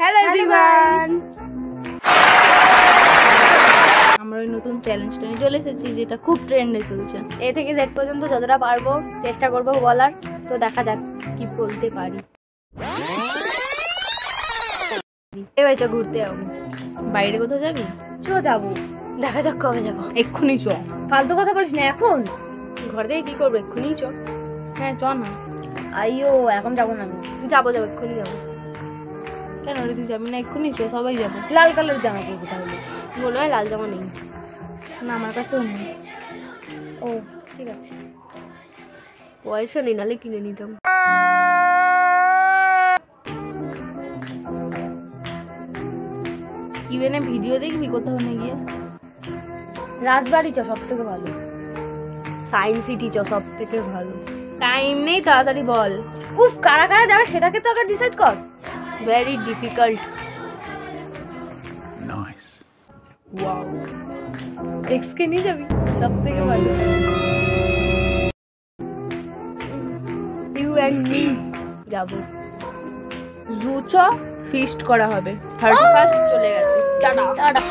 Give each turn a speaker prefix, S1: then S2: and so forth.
S1: Hello everyone, আমরা ওই নতুন চ্যালেঞ্জটা নিয়ে চলে এসেছি যেটা খুব ট্রেন্ডে চলছে। এ থেকে জেড পর্যন্ত যতটা পারবো চেষ্টা করবো বলার, তো দেখা যাক কি বলতে পারি। এবার চ ঘুরতে যাবো। বাইরে কোথাও যাবি? চ যাবো, দেখা যাক কবে যাবো। এক্ষুনি চ। ফালতু কথা বলিস না এখন। ঘর থেকে কি করবো? এক্ষুনি চ। হ্যাঁ চ না। আইও এখন যাবো না, আমি যাবো এক্ষুনি যাবো। কেন রে তুই যাবি না? এক্ষুনি চ, সবাই যাবো। লাল কালার জামা পরবো তাহলে। বলো লাল জামা নেই না, আমার কাছেও নেই। ও ঠিক আছে, পয়সা নেই, নাহলে কিনে নিতাম। ইভেনে ভিডিও দেখবি কোথাও না গিয়ে? রাজবাড়ি চ, সব থেকে ভালো। সায়েন্স সিটি চ, সব থেকে ভালো। টাইম নেই, তাড়াতাড়ি বল। উফ, কারা কারা যাবে সেটাকে তো আগে ডিসাইড কর। Very difficult. Nice, wow. Ex কে নিয়ে যাবি? সব থেকে ভালো। ইউ এন্ড মি যাবো। জু চ, ফিস্ট করা হবে। 31st চলে গেছে। Tata tata.